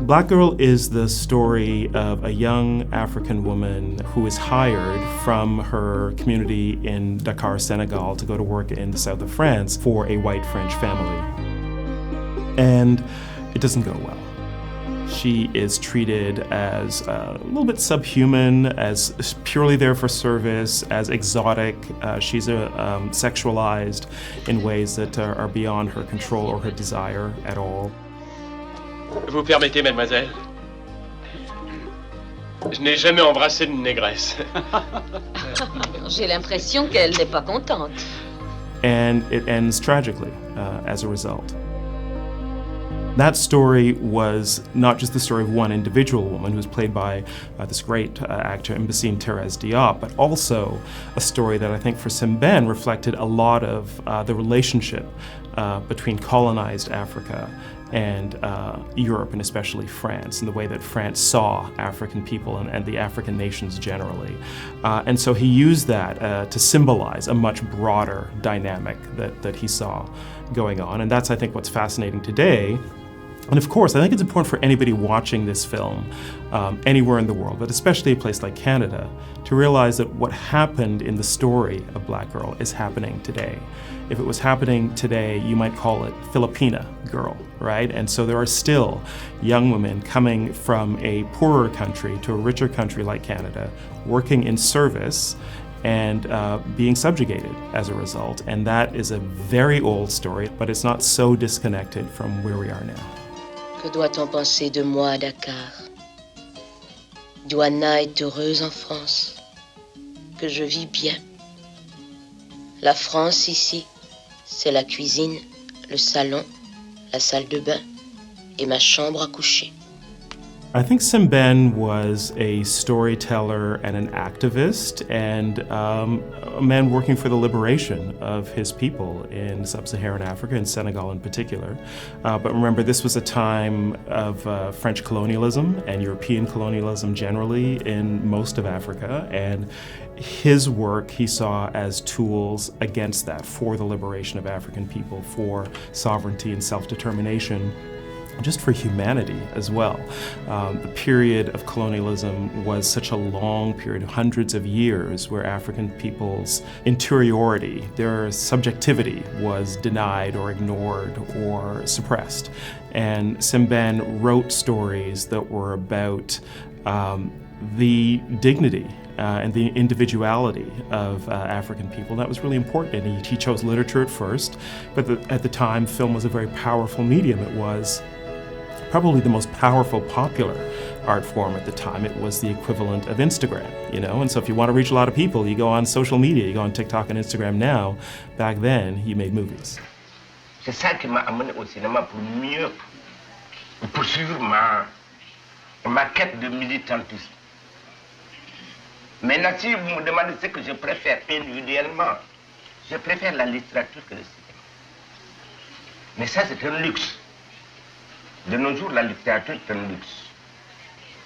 Black Girl is the story of a young African woman who is hired from her community in Dakar, Senegal, to go to work in the south of France for a white French family. And it doesn't go well. She is treated as a little bit subhuman, as purely there for service, as exotic. She's sexualized in ways that are beyond her control or her desire at all. Vous permettez, mademoiselle? Je n'ai jamais embrassé une négresse. J'ai l'impression qu'elle n'est pas contente. And it ends tragically as a result. That story was not just the story of one individual woman who was played by this great actor, Mbissine Thérèse Diop, but also a story that I think for Sembène reflected a lot of the relationship between colonized Africa and Europe, and especially France, and the way that France saw African people and the African nations generally. And so he used that to symbolize a much broader dynamic that he saw going on. And that's, I think, what's fascinating today. And of course, I think it's important for anybody watching this film anywhere in the world, but especially a place like Canada, to realize that what happened in the story of Black Girl is happening today. If it was happening today, you might call it Filipina Girl, right? And so there are still young women coming from a poorer country to a richer country like Canada, working in service and being subjugated as a result. And that is a very old story, but it's not so disconnected from where we are now. Que doit-on penser de moi à Dakar? Joanna est heureuse en France, que je vis bien. La France ici, c'est la cuisine, le salon, la salle de bain et ma chambre à coucher. I think Sembène was a storyteller and an activist and a man working for the liberation of his people in sub-Saharan Africa, in Senegal in particular. But remember, this was a time of French colonialism and European colonialism generally in most of Africa, and his work he saw as tools against that, for the liberation of African people, for sovereignty and self-determination, just for humanity as well. The period of colonialism was such a long period, hundreds of years, where African people's interiority, their subjectivity, was denied or ignored or suppressed. And Sembène wrote stories that were about the dignity and the individuality of African people. That was really important. And he chose literature at first, but at the time, film was a very powerful medium. It was probably the most powerful popular art form at the time. It was the equivalent of Instagram, you know? And so if you want to reach a lot of people, you go on social media, you go on TikTok and Instagram now. Back then, you made movies. C'est ça qui m'a amené au cinéma pour mieux poursuivre ma quête de militantisme. Maintenant, si vous me demandez ce que je préfère individuellement, je préfère la littérature que le cinéma. Mais ça, c'est un luxe. De nos jours, la littérature est un luxe.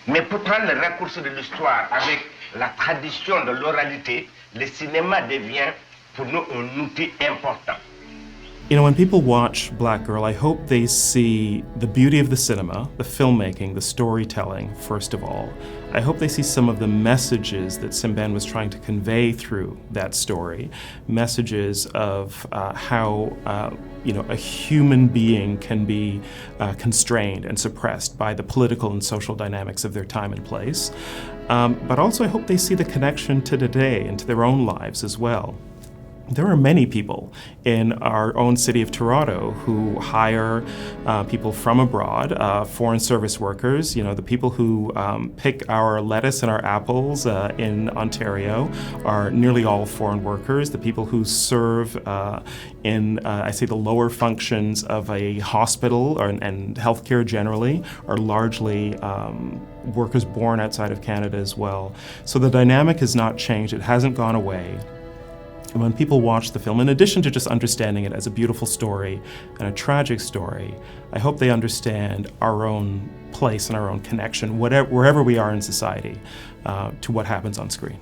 Mais pour prendre le raccourci de l'histoire avec la tradition de l'oralité, le cinéma devient pour nous un outil important. You know, when people watch Black Girl, I hope they see the beauty of the cinema, the filmmaking, the storytelling, first of all. I hope they see some of the messages that Sembène was trying to convey through that story, messages of how a human being can be constrained and suppressed by the political and social dynamics of their time and place. But also I hope they see the connection to today and to their own lives as well. There are many people in our own city of Toronto who hire people from abroad, foreign service workers. You know, the people who pick our lettuce and our apples in Ontario are nearly all foreign workers. The people who serve in, I say, the lower functions of a hospital and healthcare generally are largely workers born outside of Canada as well. So the dynamic has not changed. It hasn't gone away. And when people watch the film, in addition to just understanding it as a beautiful story and a tragic story, I hope they understand our own place and our own connection, wherever we are in society, to what happens on screen.